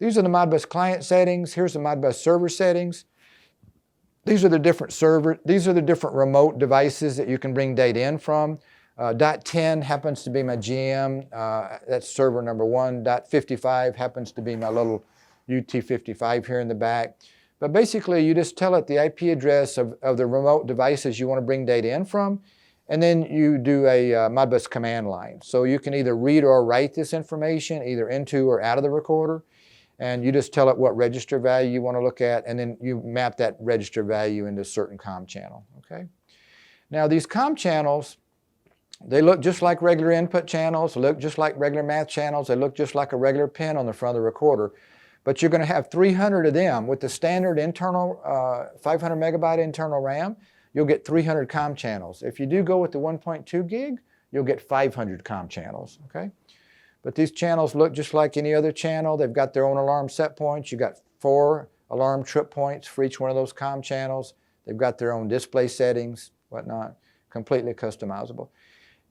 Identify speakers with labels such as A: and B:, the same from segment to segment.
A: These are the Modbus client settings. Here's the Modbus server settings. These are the different remote devices that you can bring data in from. .10 happens to be my GM, that's server number 1. .55 happens to be my little UT55 here in the back. But basically, you just tell it the IP address of the remote devices you want to bring data in from, and then you do a Modbus command line. So you can either read or write this information, either into or out of the recorder, and you just tell it what register value you want to look at, and then you map that register value into a certain COM channel, okay? Now, these COM channels, they look just like regular input channels, look just like regular math channels, they look just like a regular pin on the front of the recorder, but you're going to have 300 of them. With the standard internal 500 megabyte internal RAM, you'll get 300 COM channels. If you do go with the 1.2 gig, you'll get 500 COM channels, okay? But these channels look just like any other channel. They've got their own alarm set points. You've got 4 alarm trip points for each one of those COM channels. They've got their own display settings, whatnot, completely customizable.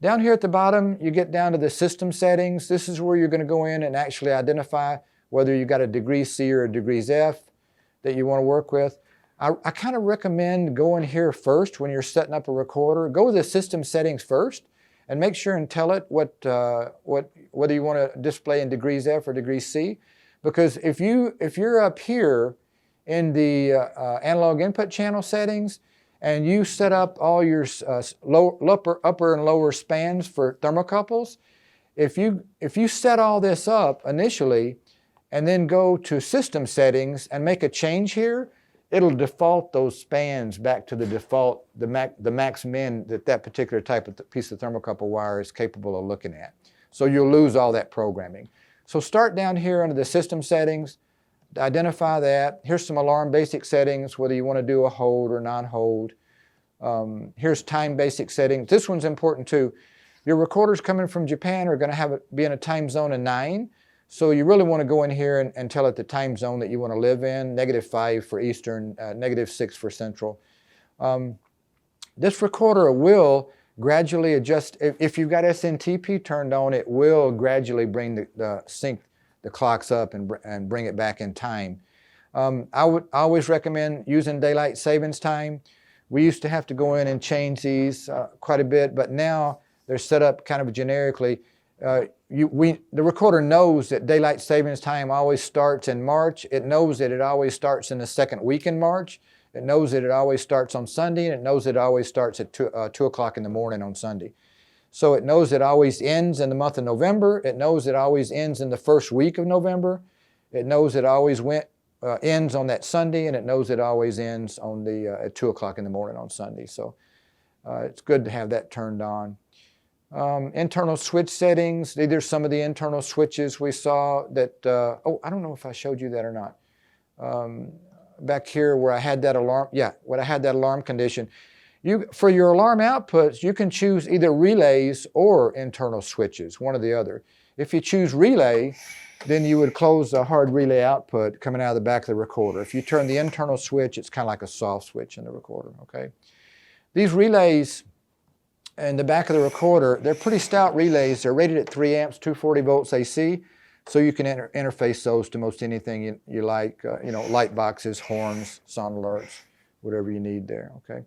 A: Down here at the bottom, you get down to the system settings. This is where you're going to go in and actually identify whether you got a degree C or a degrees F that you want to work with. I kind of recommend going here first when you're setting up a recorder. Go to the system settings first and make sure and tell it whether you want to display in degrees F or degrees C. Because if you're up here in the analog input channel settings and you set up all your upper and lower spans for thermocouples, if you set all this up initially and then go to system settings and make a change here, it'll default those spans back to the default, the max min that particular type of piece of thermocouple wire is capable of looking at. So you'll lose all that programming. So start down here under the system settings, identify that. Here's some alarm basic settings, whether you want to do a hold or non-hold. Here's time basic settings. This one's important too. Your recorders coming from Japan are going to be in a time zone of 9. So you really want to go in here and tell it the time zone that you want to live in, -5 for Eastern, -6 for Central. This recorder will gradually adjust. If you've got SNTP turned on, it will gradually bring sync the clocks up and bring it back in time. I would always recommend using daylight savings time. We used to have to go in and change these quite a bit, but now they're set up kind of generically. The recorder knows that daylight savings time always starts in March. It knows that it always starts in the second week in March. It knows that it always starts on Sunday, and it knows that it always starts at 2 o'clock in the morning on Sunday. So it knows it always ends in the month of November. It knows it always ends in the first week of November. It knows it always ends on that Sunday, and it knows it always ends on at 2 o'clock in the morning on Sunday. So it's good to have that turned on. Internal switch settings. These are some of the internal switches we saw that, I don't know if I showed you that or not. Back here where I had that alarm, when I had that alarm condition. For your alarm outputs, you can choose either relays or internal switches, one or the other. If you choose relay, then you would close the hard relay output coming out of the back of the recorder. If you turn the internal switch, it's kind of like a soft switch in the recorder, okay? These relays in the back of the recorder, they're pretty stout relays. They're rated at 3 amps, 240 volts AC, so you can interface those to most anything you like, light boxes, horns, sound alerts, whatever you need there, okay?